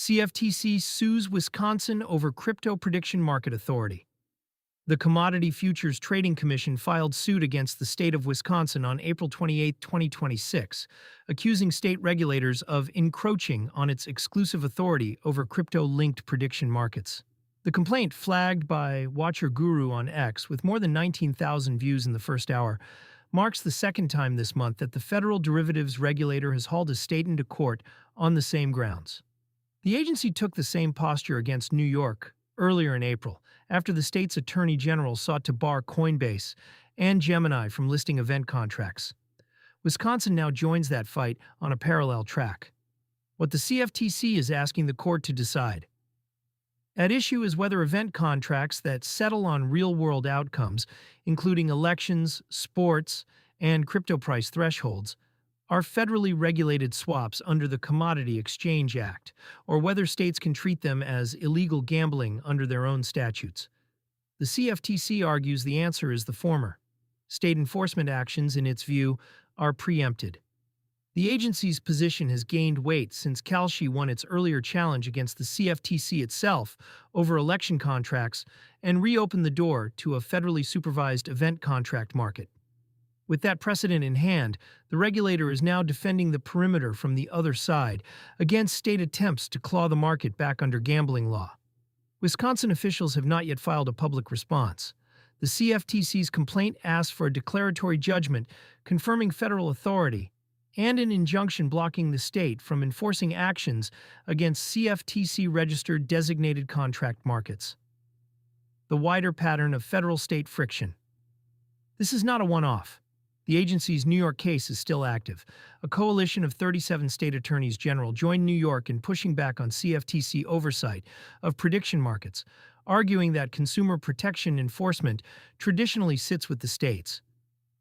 CFTC sues Wisconsin over crypto prediction market authority. The Commodity Futures Trading Commission filed suit against the state of Wisconsin on April 28, 2026, accusing state regulators of encroaching on its exclusive authority over crypto-linked prediction markets. The complaint, flagged by Watcher Guru on X with more than 19,000 views in the first hour, marks the second time this month that the federal derivatives regulator has hauled a state into court on the same grounds. The agency took the same posture against New York earlier in April, after the state's attorney general sought to bar Coinbase and Gemini from listing event contracts. Wisconsin now joins that fight on a parallel track. What the CFTC is asking the court to decide. At issue is whether event contracts that settle on real-world outcomes, including elections, sports, and crypto price thresholds, are federally regulated swaps under the Commodity Exchange Act, or whether states can treat them as illegal gambling under their own statutes. The CFTC argues the answer is the former. State enforcement actions, in its view, are preempted. The agency's position has gained weight since Kalshi won its earlier challenge against the CFTC itself over election contracts and reopened the door to a federally supervised event contract market. With that precedent in hand, the regulator is now defending the perimeter from the other side against state attempts to claw the market back under gambling law. Wisconsin officials have not yet filed a public response. The CFTC's complaint asks for a declaratory judgment confirming federal authority and an injunction blocking the state from enforcing actions against CFTC-registered designated contract markets. The wider pattern of federal-state friction. This is not a one-off. The agency's New York case is still active. A coalition of 37 state attorneys general joined New York in pushing back on CFTC oversight of prediction markets, arguing that consumer protection enforcement traditionally sits with the states.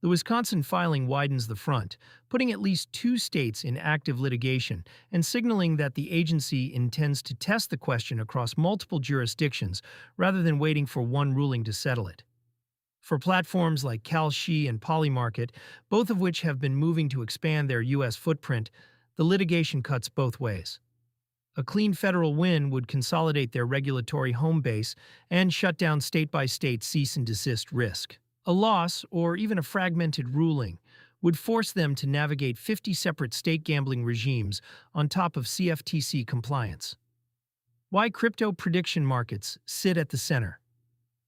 The Wisconsin filing widens the front, putting at least 2 states in active litigation and signaling that the agency intends to test the question across multiple jurisdictions rather than waiting for one ruling to settle it. For platforms like Kalshi and Polymarket, both of which have been moving to expand their U.S. footprint, the litigation cuts both ways. A clean federal win would consolidate their regulatory home base and shut down state-by-state cease-and-desist risk. A loss, or even a fragmented ruling, would force them to navigate 50 separate state gambling regimes on top of CFTC compliance. Why crypto prediction markets sit at the center.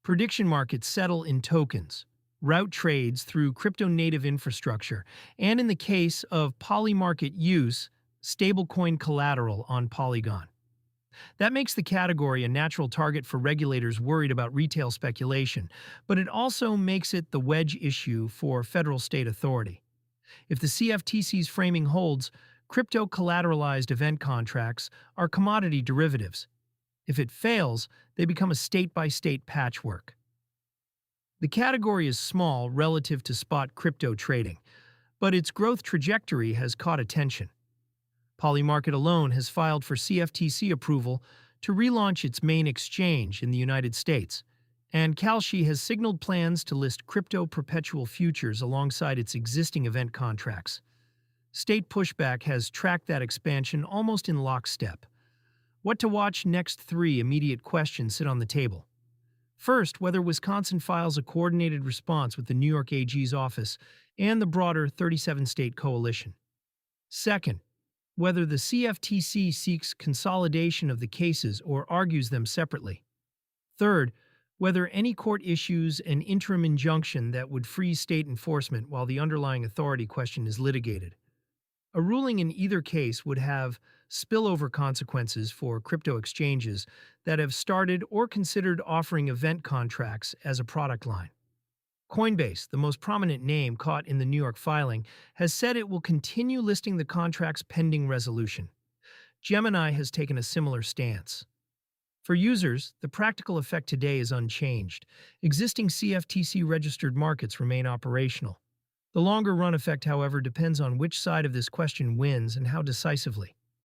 Prediction markets settle in tokens, route trades through crypto-native infrastructure, and in the case of Polymarket use, stablecoin collateral on Polygon. That makes the category a natural target for regulators worried about retail speculation, but it also makes it the wedge issue for federal-state authority. If the CFTC's framing holds, crypto-collateralized event contracts are commodity derivatives. If it fails, they become a state-by-state patchwork. The category is small relative to spot crypto trading, but its growth trajectory has caught attention. Polymarket alone has filed for CFTC approval to relaunch its main exchange in the United States, and Kalshi has signaled plans to list crypto perpetual futures alongside its existing event contracts. State pushback has tracked that expansion almost in lockstep. What to watch next? 3 immediate questions sit on the table. First, whether Wisconsin files a coordinated response with the New York AG's office and the broader 37-state coalition. Second, whether the CFTC seeks consolidation of the cases or argues them separately. Third, whether any court issues an interim injunction that would freeze state enforcement while the underlying authority question is litigated. A ruling in either case would have spillover consequences for crypto exchanges that have started or considered offering event contracts as a product line. Coinbase, the most prominent name caught in the New York filing, has said it will continue listing the contracts pending resolution. Gemini has taken a similar stance. For users, the practical effect today is unchanged. Existing CFTC-registered markets remain operational. The longer-run effect, however, depends on which side of this question wins and how decisively.